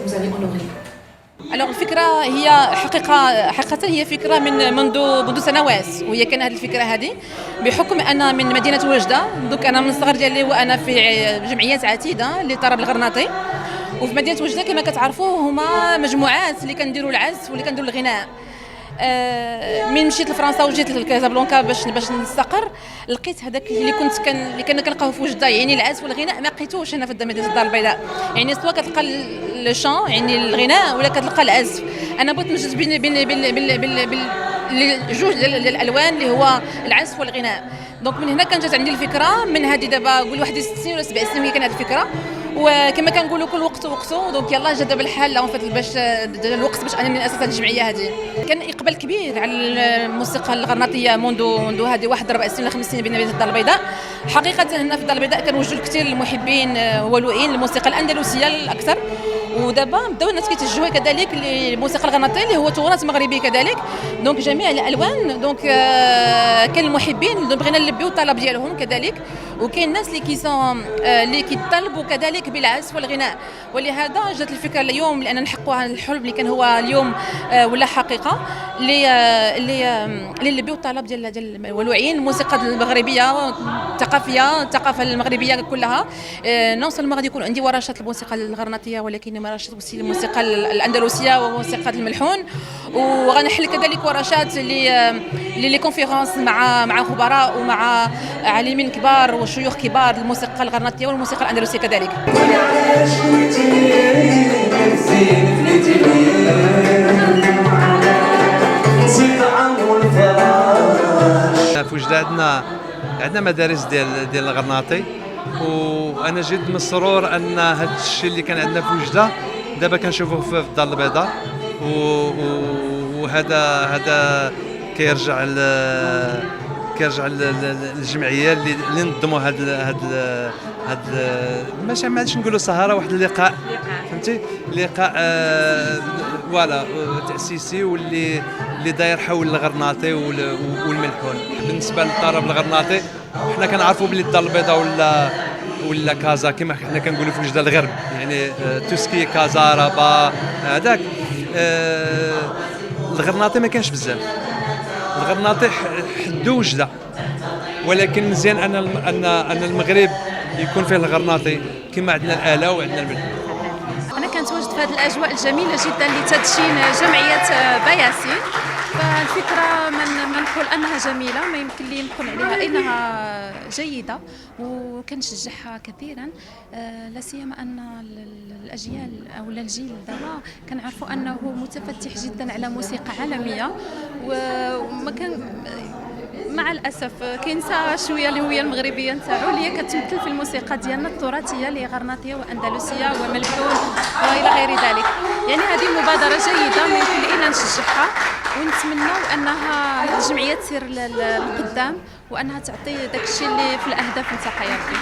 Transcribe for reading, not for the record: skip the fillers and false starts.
vous allez honorer. الوغ الفكره هي حقيقه هي فكره منذ سنوات، وهي كان هذه الفكره هذه بحكم ان من مدينه وجده. دوك انا من الصغر ديالي وانا في جمعيات عديده للطرب الغرناطي، وفي مدينه وجده كما كتعرفوا هما مجموعات اللي كنديروا العزف واللي كنديروا الغناء. من مشيت لفرنسا وجيت لكازابلانكا باش نستقر، لقيت هذاك اللي كنا كنلقاوه في وجده، يعني العزف والغناء ما لقيتوش هنا في مدينه الدار البيضاء. يعني سواء كتلقى لو شان يعني الغناء ولا كتلقى العزف. انا بغيت نمزج بين جوج ديال الالوان اللي هو العزف والغناء. دونك من هنا كانت جات عندي الفكره، من هذه دابا قول 61 ولا 7 سنين هي كانت هذه الفكره. وكما كنقولوا كل وقت وقته، دونك يلاه جا دابا الحال باش الوقت باش انني ناسس هذه الجمعيه هذه. كان اقبال كبير على الموسيقى الغرناطيه منذ هذه 4 سنين ولا 5 سنين بين الدار البيضاء. حقيقه هنا في الدار البيضاء كنوجدوا الكثير المحبين والوئين للموسيقى الاندلسيه الاكثر، ودابا بداو الناس كيتوجهوا كذلك للموسيقى الغرناطيه اللي هو تراث مغربي كذلك. دونك جميع الالوان، دونك كاين المحبين اللي بغينا نلبيو الطلب ديالهم كذلك، وكاين الناس اللي كيطالبوا كذلك بالعزف والغناء. ولهذا جات الفكره اليوم لان نحققوا هذا الحلم اللي كان هو اليوم ولا حقيقه، اللي نلبيو الطلب ديال والوعيين الموسيقى المغربيه الثقافه المغربيه كلها. نون سولمون غادي يكون عندي ورشات الموسيقى الغرناطيه، ولكن ورشات الموسيقى الاندلسيه وموسيقى الملحون، وغنحل كذلك ورشات لي كونفيرونس مع خبراء ومع عالمين كبار وشيوخ كبار للموسيقى الغرناطيه والموسيقى الاندلسيه كذلك. في وجده عندنا مدارس ديال الغرناطي، وانا جد مسرور ان هذا الشيء اللي كان عندنا في وجده دابا كنشوفوه في الدار البيضاء. وهذا كيرجع للجمعيه اللي نظموا هاد ماشي ما عادش نقولوا سهره، واحد اللقاء فهمتي، لقاء فوالا تاسيسي واللي داير حول الغرناطي والملحون. بالنسبه للطرب الغرناطي حنا كنعرفوا بلي الدار البيضاء ولا كازا كما حنا كنقولوا في وجده الغرب، يعني توسكي كازا ربا هذاك. الغرناطي ما كانش بزاف، الغرناطي حدو وجده، ولكن مزيان ان المغرب يكون فيه الغرناطي كما عندنا الآلة وعندنا الملحون. أنا كنتواجد في هذه الأجواء الجميلة جدا لتدشين جمعية بياسين. فالفكرة ما نقول أنها جميلة، ما يمكن لي نقول عليها أنها جيدة وكنشجعها كثيرا، لا سيما أن الأجيال أو الجيل دابا كنعرفوا أنه متفتح جدا على موسيقى عالمية، وما كان مع الاسف كينسى شويه الهويه المغربيه نتاعو اللي هي كتمثل في الموسيقى ديالنا التراثيه اللي هي غرناطيه واندلسيه وملحون والى غير ذلك. يعني هذه مبادره جيده ما يمكن لنا نشجعها، ونتمنوا انها الجمعيه تسير للقدام وانها تعطي داك الشيء اللي في الاهداف نتاعها يا ربي.